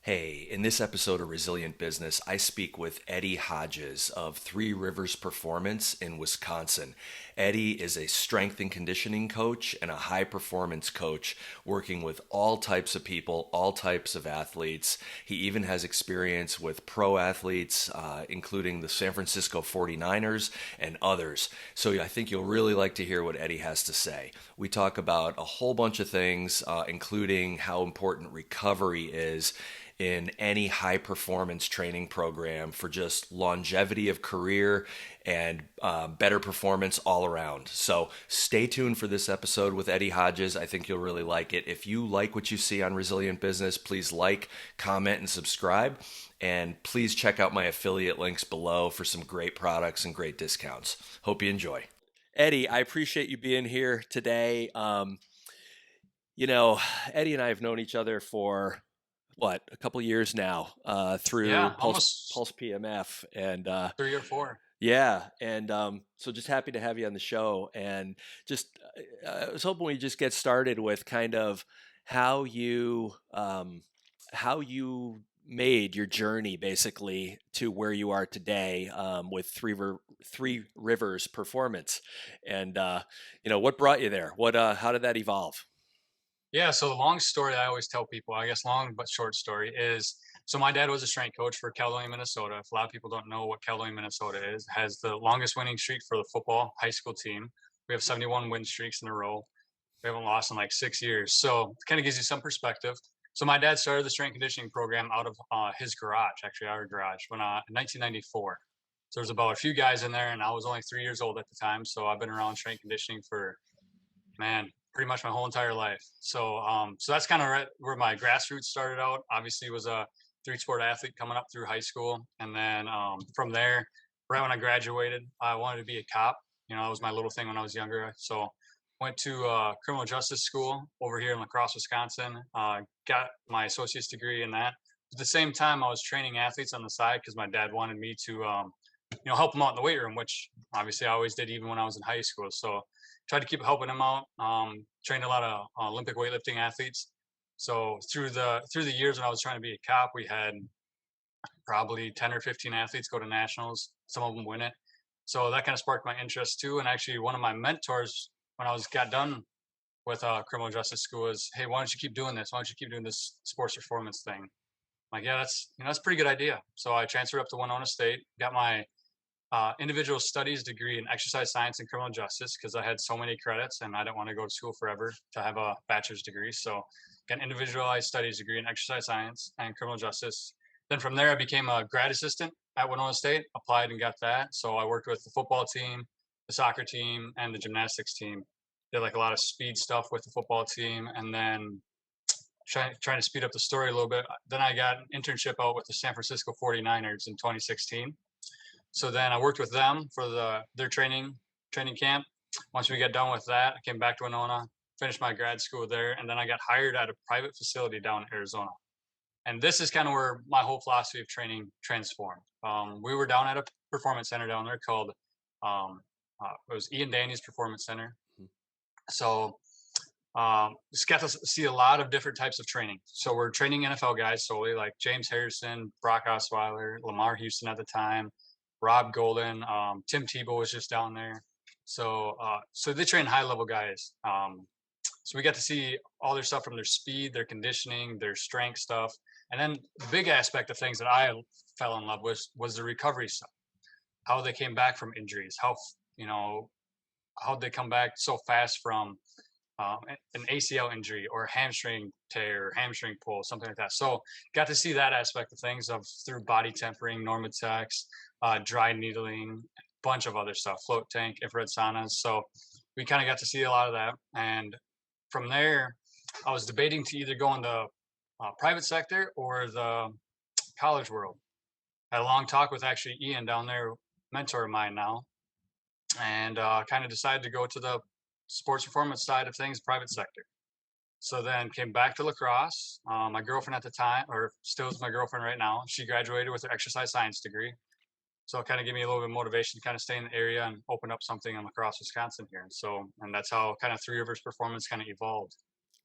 Hey, in this episode of Resilient Business, I speak with Eddie Hodges of Three Rivers Performance in Wisconsin. Eddie is a strength and conditioning coach and a high performance coach working with all types of people, all types of athletes. He even has experience with pro athletes, including the San Francisco 49ers and others. So I think you'll really like to hear what Eddie has to say. We talk about a whole bunch of things, including how important recovery is in any high performance training program for just longevity of career and better performance all around. So stay tuned for this episode with Eddie Hodges. I think you'll really like it. If you like what you see on Resilient Business, please like, comment, and subscribe. And please check out my affiliate links below for some great products and great discounts. Hope you enjoy. Eddie, I appreciate you being here today. You know, Eddie and I have known each other for a couple years now through Yeah, Pulse almost PMF, and 3 or 4. yeah, and so just happy to have you on the show, and just I was hoping we just get started with kind of how you um, how you made your journey basically to where you are today with Three Rivers Performance, and what brought you there? What how did that evolve? Yeah, so the long story I always tell people, I guess long but short story, is so my dad was a strength coach for Caledonia, Minnesota. If a lot of people don't know what Caledonia, Minnesota is, has the longest winning streak for the football high school team. We have 71 win streaks in a row. We haven't lost in like 6 years. So it kind of gives you some perspective. So my dad started the strength conditioning program out of his garage, actually our garage, when in 1994. So there's about a few guys in there, and I was only 3 years old at the time. So I've been around strength conditioning for man, pretty much my whole entire life. So that's kind of right where my grassroots started out. Obviously, was a three-sport athlete coming up through high school, and then from there, right when I graduated, I wanted to be a cop. That was my little thing when I was younger. So went to criminal justice school over here in LaCrosse, Wisconsin. Got my associate's degree in that. At the same time, I was training athletes on the side because my dad wanted me to, help them out in the weight room, which obviously I always did even when I was in high school. So tried to keep helping him out. Trained a lot of Olympic weightlifting athletes. So through the years when I was trying to be a cop, we had probably 10 or 15 athletes go to nationals. Some of them win it. So that kind of sparked my interest too. And actually, one of my mentors when I was got done with criminal justice school is, hey, why don't you keep doing this? Why don't you keep doing this sports performance thing? I'm like, yeah, that's a pretty good idea. So I transferred up to Winona State, got my individual studies degree in exercise science and criminal justice because I had so many credits and I didn't want to go to school forever to have a bachelor's degree. So, got an individualized studies degree in exercise science and criminal justice. Then from there, I became a grad assistant at Winona State, applied and got that. So, I worked with the football team, the soccer team, and the gymnastics team. Did like a lot of speed stuff with the football team. And then trying to speed up the story a little bit. Then I got an internship out with the San Francisco 49ers in 2016. So then I worked with them for their training camp. Once we got done with that, I came back to Winona, finished my grad school there, and then I got hired at a private facility down in Arizona. And this is kind of where my whole philosophy of training transformed. We were down at a performance center down there called it was Ian Danny's Performance Center. So just got to see a lot of different types of training. So we're training NFL guys solely, like James Harrison, Brock Osweiler, Lamar Houston at the time, Rob Golden, Tim Tebow was just down there. So they train high level guys. So we got to see all their stuff from their speed, their conditioning, their strength stuff, and then the big aspect of things that I fell in love with was the recovery stuff. How they came back from injuries, you know how they come back so fast from an ACL injury or hamstring tear, hamstring pull, something like that. So got to see that aspect of things of through body tempering, Normatex, dry needling, bunch of other stuff, float tank, infrared saunas. So we kind of got to see a lot of that. And from there, I was debating to either go in the private sector or the college world. Had a long talk with actually Ian down there, mentor of mine now, and kind of decided to go to the sports performance side of things, private sector. So then came back to LaCrosse. My girlfriend at the time, or still is my girlfriend right now, she graduated with her exercise science degree. So it kind of gave me a little bit of motivation to kind of stay in the area and open up something in LaCrosse, Wisconsin here. And that's how kind of Three Rivers Performance kind of evolved.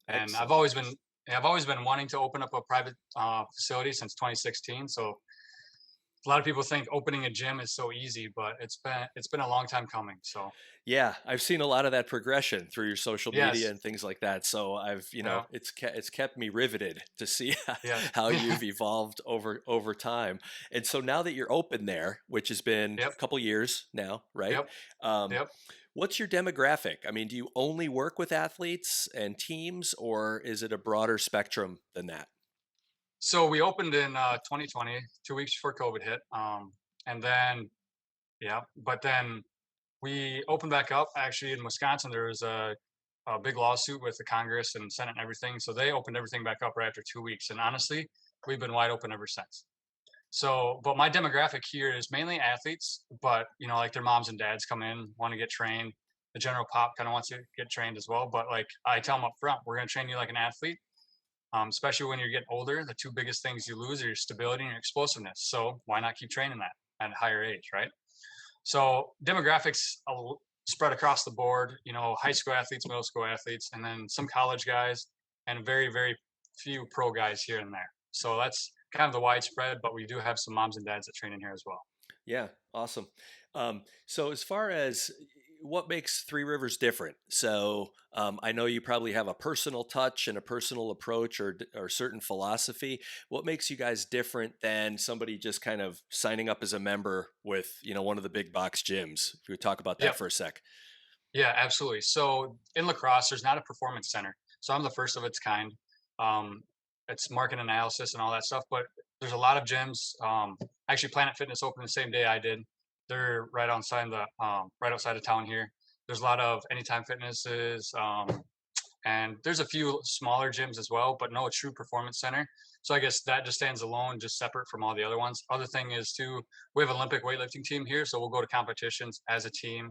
And I've Excellent. always been Yeah, I've always been wanting to open up a private facility since 2016. So a lot of people think opening a gym is so easy, but it's been a long time coming. So Yeah, I've seen a lot of that progression through your social media yes, and things like that. So I've, yeah, it's kept me riveted to see yes, how you've evolved over time. And so now that you're open there, which has been yep, a couple years now, right? yep, Um, yep. what's your demographic? I mean, do you only work with athletes and teams, or is it a broader spectrum than that? So we opened in 2020, 2 weeks before COVID hit, and then yeah, but then we opened back up. Actually, in Wisconsin, there was a big lawsuit with the Congress and Senate and everything, so they opened everything back up right after 2 weeks. And honestly, we've been wide open ever since. So, but my demographic here is mainly athletes, but like their moms and dads come in, want to get trained. The general pop kind of wants to get trained as well. But like I tell them up front, we're going to train you like an athlete. Especially when you're getting older, the two biggest things you lose are your stability and your explosiveness. So why not keep training that at a higher age, right? So demographics spread across the board. High school athletes, middle school athletes, and then some college guys, and very, very few pro guys here and there. So that's kind of the widespread. But we do have some moms and dads that train in here as well. Yeah, awesome. So as far as what makes Three Rivers different, so I know you probably have a personal touch and a personal approach or certain philosophy. What makes you guys different than somebody just kind of signing up as a member with one of the big box gyms? If we could talk about that Yep. for a sec. Yeah, absolutely. So in LaCrosse, there's not a performance center. So I'm the first of its kind. Um, it's market analysis and all that stuff, but there's a lot of gyms. Actually, Planet Fitness opened the same day I did. They're right outside of town here. There's a lot of Anytime Fitnesses, and there's a few smaller gyms as well, but no true performance center. So I guess that just stands alone, just separate from all the other ones. Other thing is too, we have an Olympic weightlifting team here, so we'll go to competitions as a team.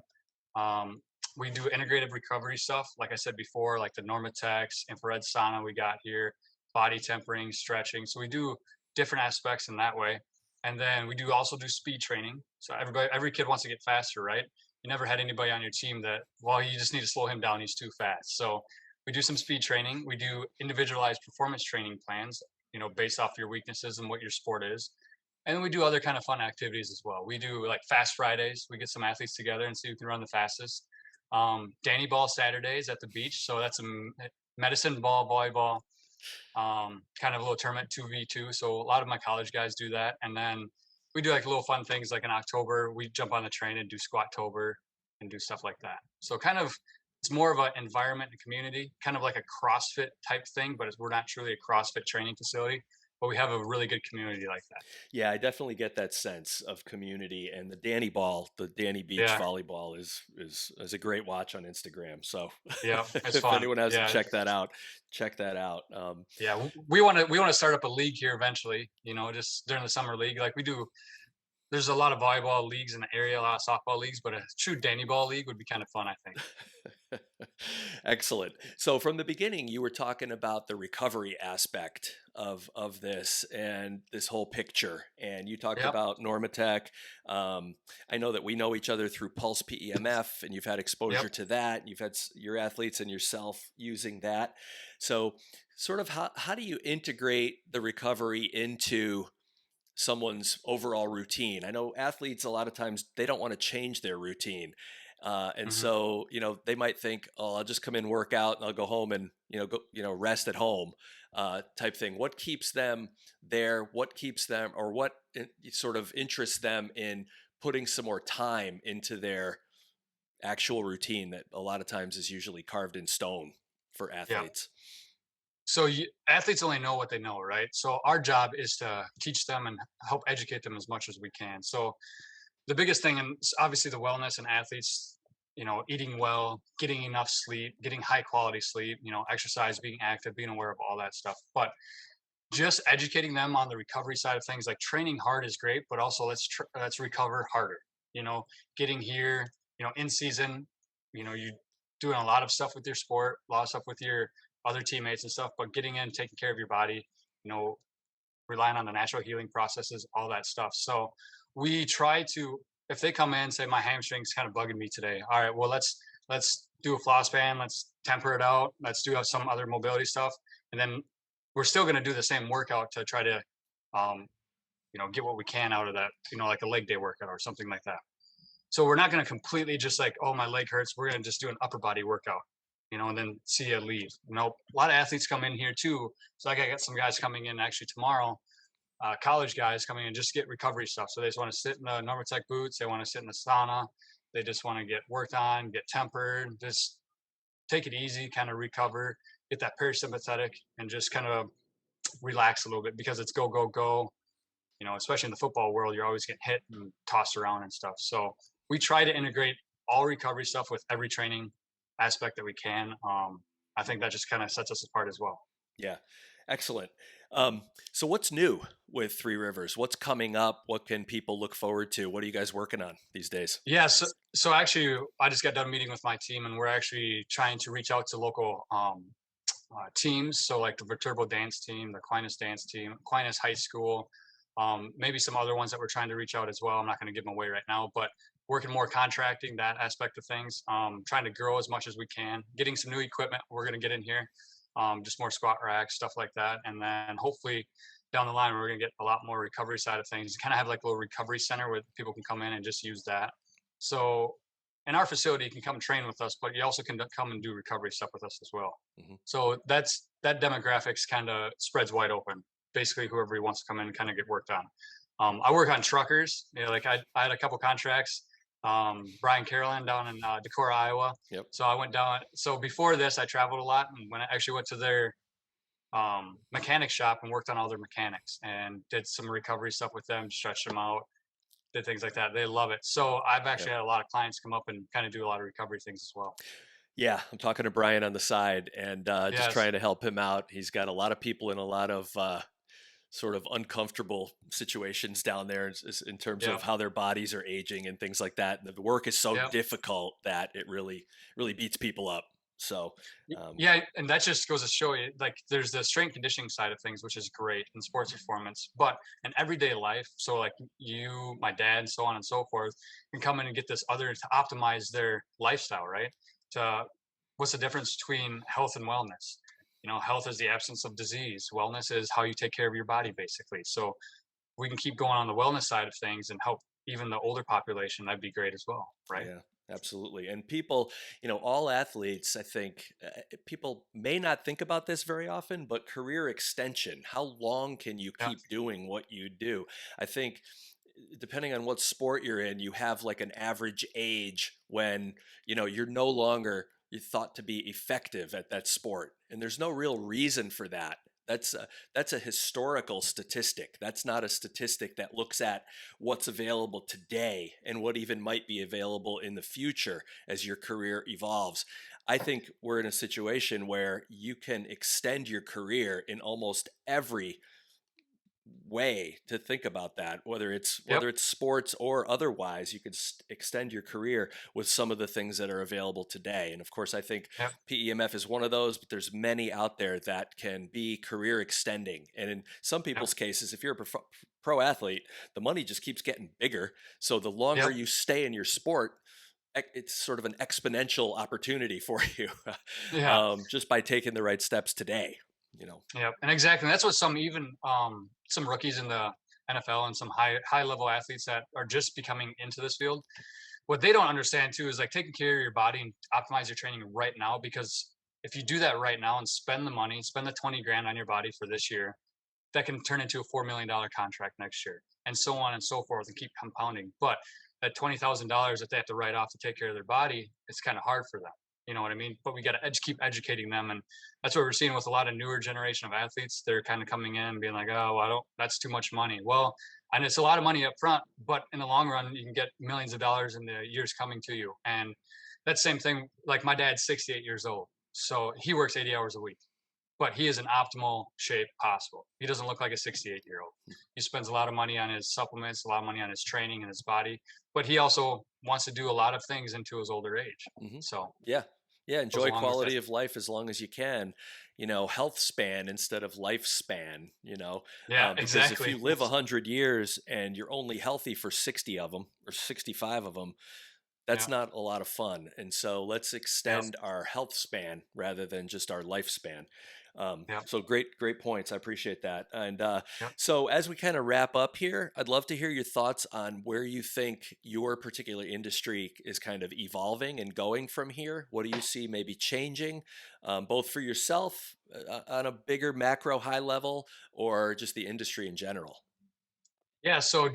um, we do integrative recovery stuff, like I said before, like the Normatex, infrared sauna we got here, body tempering, stretching. So we do different aspects in that way. And then we do also do speed training. So every kid wants to get faster, right? You never had anybody on your team that, well, you just need to slow him down. He's too fast. So we do some speed training. We do individualized performance training plans, based off your weaknesses and what your sport is. And then we do other kind of fun activities as well. We do like Fast Fridays. We get some athletes together and see who can run the fastest. Danny Ball Saturdays at the beach. So that's a medicine ball volleyball, kind of a little tournament 2v2. So a lot of my college guys do that. And then we do like little fun things like in October, we jump on the train and do Squattober and do stuff like that. So kind of it's more of an environment and community, kind of like a CrossFit type thing, but we're not truly a CrossFit training facility, but we have a really good community like that. Yeah, I definitely get that sense of community, and the Danny Beach Yeah. volleyball is a great watch on Instagram. So Yeah, it's if fun. anyone hasn't Yeah, checked that out, check that out. yeah. We want to start up a league here eventually. Just during the summer league, like we do. There's a lot of volleyball leagues in the area, a lot of softball leagues, but a true Danny Ball league would be kind of fun, I think. Excellent. So from the beginning, you were talking about the recovery aspect of this and this whole picture, and you talked Yep. about Normatec. I know that we know each other through Pulse PEMF, and you've had exposure Yep. to that. You've had your athletes and yourself using that. So, sort of how do you integrate the recovery into someone's overall routine? I know athletes a lot of times they don't want to change their routine. And Hmm. so, they might think, oh, I'll just come in, work out, and I'll go home and, rest at home, type thing. What keeps them there? What keeps them, or what sort of interests them in putting some more time into their actual routine that a lot of times is usually carved in stone for Yep. athletes? So athletes only know what they know, right? So our job is to teach them and help educate them as much as we can. So the biggest thing, and obviously the wellness and athletes, eating well, getting enough sleep, getting high quality sleep, exercise, being active, being aware of all that stuff. But just educating them on the recovery side of things, like training hard is great, but also let's recover harder. You know, getting here, in season, you doing a lot of stuff with your sport, a lot of stuff with your other teammates and stuff, but getting in, taking care of your body, you know, relying on the natural healing processes, all that stuff. So we try to, if they come in, say my hamstring's kind of bugging me today. All right, well let's do a floss band, let's temper it out, let's do some other mobility stuff, and then we're still going to do the same workout to try to, um, get what we can out of that, like a leg day workout or something like that. So we're not going to completely just like, oh, my leg hurts. We're going to just do an upper body workout, and then see you leave. A lot of athletes come in here too. So like I got some guys coming in actually tomorrow, college guys coming in just get recovery stuff. So they just want to sit in the Normatec boots. They want to sit in the sauna. They just want to get worked on, get tempered, just take it easy, kind of recover, get that parasympathetic, and just kind of relax a little bit because it's go, go, go. Especially in the football world, you're always getting hit and tossed around and stuff. So we try to integrate all recovery stuff with every training aspect that we can. I think that just kind of sets us apart as well. Yeah, excellent. So what's new with Three Rivers? What's coming up? What can people look forward to? What are you guys working on these days? Yeah, so actually, I just got done meeting with my team, and we're actually trying to reach out to local teams. So like the Viterbo dance team, the Aquinas dance team, Aquinas High School, maybe some other ones that we're trying to reach out as well. I'm not going to give them away right now, but working more contracting, that aspect of things, trying to grow as much as we can, getting some new equipment we're going to get in here, just more squat racks, stuff like that. And then hopefully down the line, we're going to get a lot more recovery side of things. Kind of have like a little recovery center where people can come in and just use that. So in our facility, you can come train with us, but you also can come and do recovery stuff with us as well. Mm-hmm. So that demographics kind of spreads wide open. Basically, whoever wants to come in and kind of get worked on. I work on truckers. Like I had a couple contracts. Brian Carolyn down in Decorah, Iowa. Yep. So I went down. So before this, I traveled a lot, and when I actually went to their mechanic shop and worked on all their mechanics and did some recovery stuff with them, stretched them out, did things like that. They love it. So I've actually had a lot of clients come up and kind of do a lot of recovery things as well. Yeah, I'm talking to Brian on the side and just trying to help him out. He's got a lot of people in a lot of sort of uncomfortable situations down there in terms of how their bodies are aging and things like that. And the work is so difficult that it really beats people up. So and that just goes to show you, like, there's the strength conditioning side of things, which is great in sports performance, but in everyday life, so like you, my dad, so on and so forth, can come in and get this other to optimize their lifestyle, right? What's the difference between health and wellness? Health is the absence of disease. Wellness is how you take care of your body, basically. So we can keep going on the wellness side of things and help even the older population. That'd be great as well, right? Yeah. Absolutely. And people, all athletes, I think people may not think about this very often, but career extension, how long can you keep doing what you do? I think depending on what sport you're in, you have like an average age when, you're no longer you're thought to be effective at that sport. And there's no real reason for that. That's a historical statistic. That's not a statistic that looks at what's available today and what even might be available in the future as your career evolves. I think we're in a situation where you can extend your career in almost every way to think about that, whether it's sports or otherwise. You could extend your career with some of the things that are available today. And of course, I think PEMF is one of those, but there's many out there that can be career extending. And in some people's cases, if you're a pro athlete, the money just keeps getting bigger. So the longer you stay in your sport, it's sort of an exponential opportunity for you just by taking the right steps today. Yeah, and exactly. That's what some rookies in the NFL and some high level athletes that are just becoming into this field, what they don't understand too is like taking care of your body and optimize your training right now. Because if you do that right now and spend the 20 grand on your body for this year, that can turn into a $4 million contract next year, and so on and so forth, and keep compounding. But that $20,000 that they have to write off to take care of their body, it's kind of hard for them. You know what I mean? But we got to keep educating them. And that's what we're seeing with a lot of newer generation of athletes. They're kind of coming in and being like, oh, that's too much money. Well, and it's a lot of money up front, but in the long run, you can get millions of dollars in the years coming to you. And that same thing, like my dad's 68 years old. So he works 80 hours a week, but he is in optimal shape possible. He doesn't look like a 68-year-old. He spends a lot of money on his supplements, a lot of money on his training and his body, but he also wants to do a lot of things into his older age. Mm-hmm. So enjoy quality of life as long as you can. Health span instead of lifespan. Because if you live 100 years and you're only healthy for 60 of them or 65 of them, that's not a lot of fun. And so let's extend our health span rather than just our lifespan. Yeah. So great points. I appreciate that. And Yep. so as we kind of wrap up here, I'd love to hear your thoughts on where you think your particular industry is kind of evolving and going from here. What do you see maybe changing, both for yourself on a bigger macro high level, or just the industry in general? Yeah. So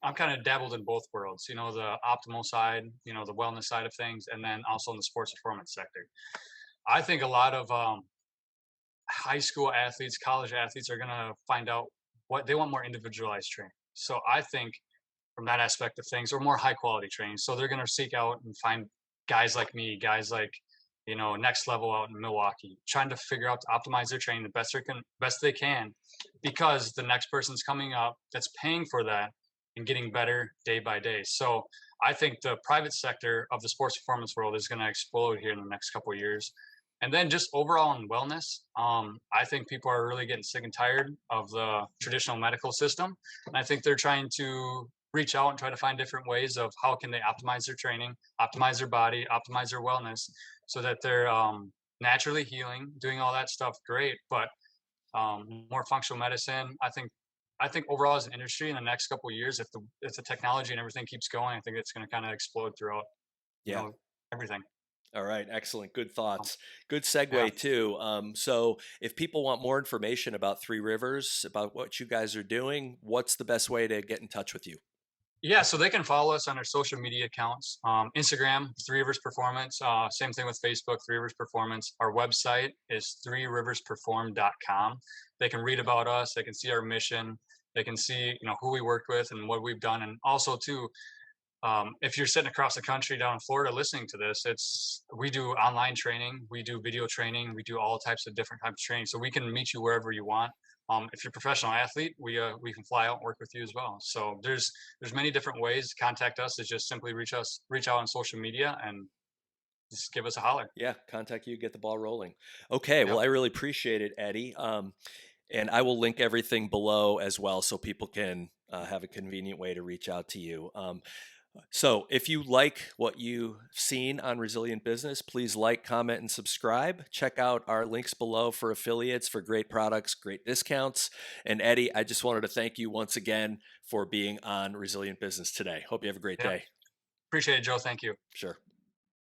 I'm kind of dabbled in both worlds, the optimal side, the wellness side of things, and then also in the sports performance sector. I think a lot of high school athletes, college athletes are going to find out what they want: more individualized training. So I think from that aspect of things, or more high quality training. So they're going to seek out and find guys like me, guys like, Next Level out in Milwaukee, trying to figure out to optimize their training the best they can, because the next person's coming up that's paying for that and getting better day by day. So I think the private sector of the sports performance world is going to explode here in the next couple of years. And then just overall in wellness, I think people are really getting sick and tired of the traditional medical system. And I think they're trying to reach out and try to find different ways of how can they optimize their training, optimize their body, optimize their wellness, so that they're naturally healing, doing all that stuff. Great, but more functional medicine. I think overall as an industry in the next couple of years, if the technology and everything keeps going, I think it's going to kind of explode throughout, you Yeah. know, everything. All right, excellent. Good Um, thoughts. Good yeah. segue too. So, if people want more information about Three Rivers, about what you guys are doing, what's the best way to get in touch with you? Yeah, so they can follow us on our social media accounts. Instagram, Three Rivers Performance. Same thing with Facebook, Three Rivers Performance. Our website is threeriversperform.com. They can read about us. They can see our mission. They can see, who we worked with and what we've done. And also, too, if you're sitting across the country down in Florida listening to this, we do online training, we do video training, we do all types of different types of training. So we can meet you wherever you want. If you're a professional athlete, we can fly out and work with you as well. So there's many different ways to contact us. Is just simply reach out on social media and just give us a holler. Yeah, contact you, get the ball rolling. Okay, well, Yep. I really appreciate it, Eddie. And I will link everything below as well so people can have a convenient way to reach out to you. So, if you like what you've seen on Resilient Business, please like, comment, and subscribe. Check out our links below for affiliates for great products, great discounts. And Eddie, I just wanted to thank you once again for being on Resilient Business today. Hope you have a great Yep. day. Appreciate it, Joe. Thank you. Sure.